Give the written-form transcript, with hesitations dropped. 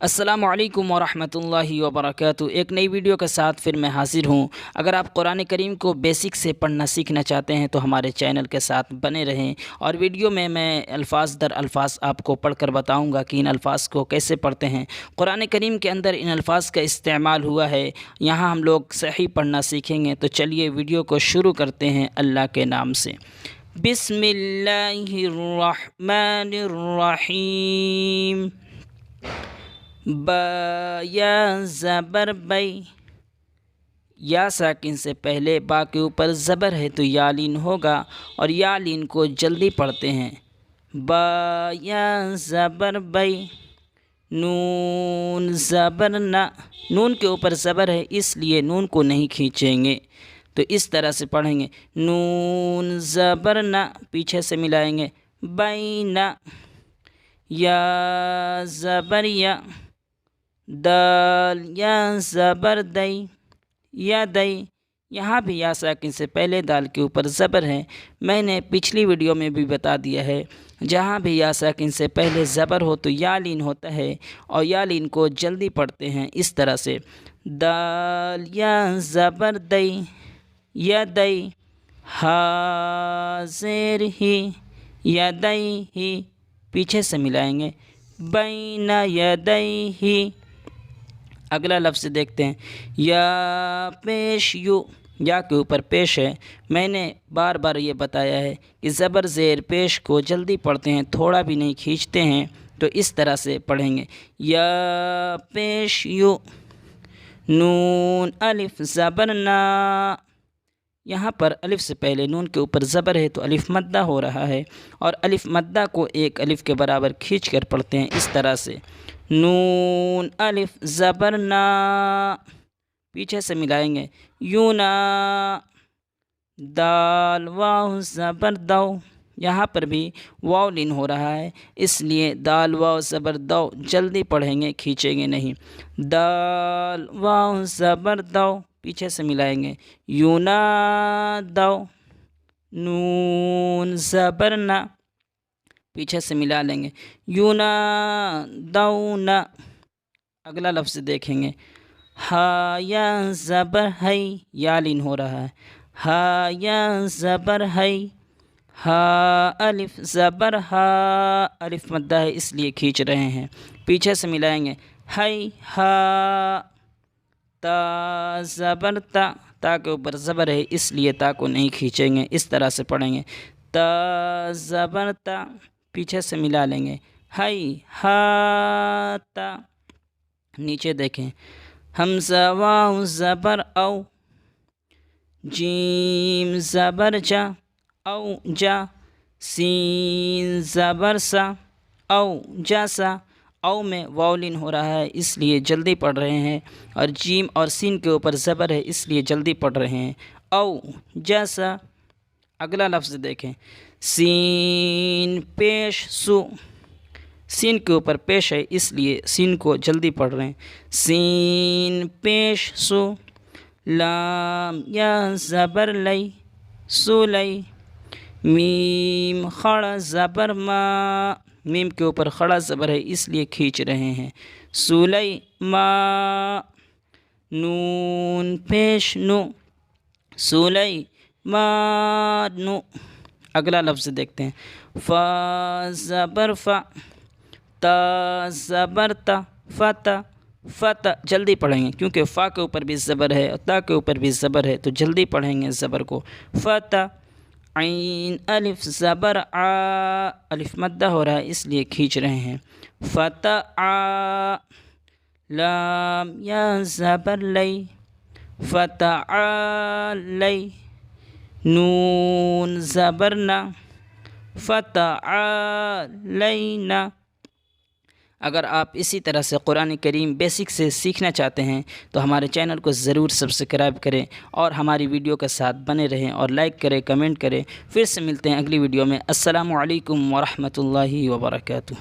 السلام علیکم ورحمۃ اللہ وبرکاتہ۔ ایک نئی ویڈیو کے ساتھ پھر میں حاضر ہوں۔ اگر آپ قرآن کریم کو بیسک سے پڑھنا سیکھنا چاہتے ہیں تو ہمارے چینل کے ساتھ بنے رہیں، اور ویڈیو میں الفاظ در الفاظ آپ کو پڑھ کر بتاؤں گا کہ ان الفاظ کو کیسے پڑھتے ہیں۔ قرآن کریم کے اندر ان الفاظ کا استعمال ہوا ہے، یہاں ہم لوگ صحیح پڑھنا سیکھیں گے۔ تو چلیے ویڈیو کو شروع کرتے ہیں اللہ کے نام سے۔ بسم اللہ الرحمن الرحیم۔ با یا زبر بئی، یا ساکن سے پہلے با کے اوپر زبر ہے تو یا لین ہوگا، اور یا لین کو جلدی پڑھتے ہیں۔ با یا زبر بئی، نون زبر نہ، نون کے اوپر زبر ہے اس لیے نون کو نہیں کھینچیں گے، تو اس طرح سے پڑھیں گے۔ نون زبر نہ، پیچھے سے ملائیں گے، بینہ۔ یا زبر یا، دال یا زبر دئی، یا دئی، یہاں بھی یا ساکن سے پہلے دال کے اوپر زبر ہے۔ میں نے پچھلی ویڈیو میں بھی بتا دیا ہے، جہاں بھی یا ساکن سے پہلے زبر ہو تو یا لین ہوتا ہے، اور یا لین کو جلدی پڑھتے ہیں اس طرح سے۔ دال یا زبر دئی، یا دئی، ہا زیر ہی، یا دئی ہی، پیچھے سے ملائیں گے، بین یدئی ہی۔ اگلا لفظ دیکھتے ہیں، یا پیش یو، یا کے اوپر پیش ہے۔ میں نے بار بار یہ بتایا ہے کہ زبر زیر پیش کو جلدی پڑھتے ہیں، تھوڑا بھی نہیں کھینچتے ہیں، تو اس طرح سے پڑھیں گے۔ یا پیش یو، نون الف زبر نا، یہاں پر الف سے پہلے نون کے اوپر زبر ہے تو الف مدہ ہو رہا ہے، اور الف مدہ کو ایک الف کے برابر کھینچ کر پڑھتے ہیں اس طرح سے۔ نون الف زبر نا، پیچھے سے ملائیں گے، یونا۔ دال واو زبر دو، یہاں پر بھی واو لین ہو رہا ہے اس لیے دال واو زبر دو جلدی پڑھیں گے، کھینچیں گے نہیں۔ دال واو زبر دو، پیچھے سے ملائیں گے، یونا دو۔ نون زبر نہ، پیچھے سے ملا لیں گے، یونا دونا۔ اگلا لفظ دیکھیں گے، ہا یا زبر ہے، یا لین ہو رہا ہے، ہا یا زبر ہے، ہا الف زبر ہا، الف مدہ ہے اس لیے کھینچ رہے ہیں، پیچھے سے ملائیں گے، ہے ہا۔ تا زبر تا، تا کے اوپر زبر ہے اس لیے تا کو نہیں کھینچیں گے، اس طرح سے پڑھیں گے۔ تا زبر تا، پیچھے سے ملا لیں گے، ہے ہا تا۔ نیچے دیکھیں، حمزہ واو زبر او، جیم زبر جا، او جا، سین زبر سا، او جا سا۔ او میں واو لین ہو رہا ہے اس لیے جلدی پڑھ رہے ہیں، اور جیم اور سین کے اوپر زبر ہے اس لیے جلدی پڑھ رہے ہیں، او جیسا۔ اگلا لفظ دیکھیں، سین پیش سو، سین کے اوپر پیش ہے اس لیے سین کو جلدی پڑھ رہے ہیں، سین پیش سو۔ لام یا زبر لئی، سو لئی۔ میم خڑا زبر ما، میم کے اوپر خڑا زبر ہے اس لیے کھینچ رہے ہیں، سولی ما۔ نون پیش نو، سولی ما نو۔ اگلا لفظ دیکھتے ہیں، فا زبر فا، تا زبر تا، فتا، فتا۔ جلدی پڑھیں گے کیونکہ فا کے اوپر بھی زبر ہے اور تا کے اوپر بھی زبر ہے، تو جلدی پڑھیں گے زبر کو، فتا۔ عین الف زبر آ، الف مدہ ہو رہا ہے اس لیے کھینچ رہے ہیں، فتا آ۔ لام یا زبر لئی، فتا آ لئی۔ نون زبر نہ، فتا آ لینا۔ اگر آپ اسی طرح سے قرآن کریم بیسک سے سیکھنا چاہتے ہیں تو ہمارے چینل کو ضرور سبسکرائب کریں، اور ہماری ویڈیو کے ساتھ بنے رہیں، اور لائک کریں، کمنٹ کریں۔ پھر سے ملتے ہیں اگلی ویڈیو میں۔ السلام علیکم ورحمۃ اللہ وبرکاتہ۔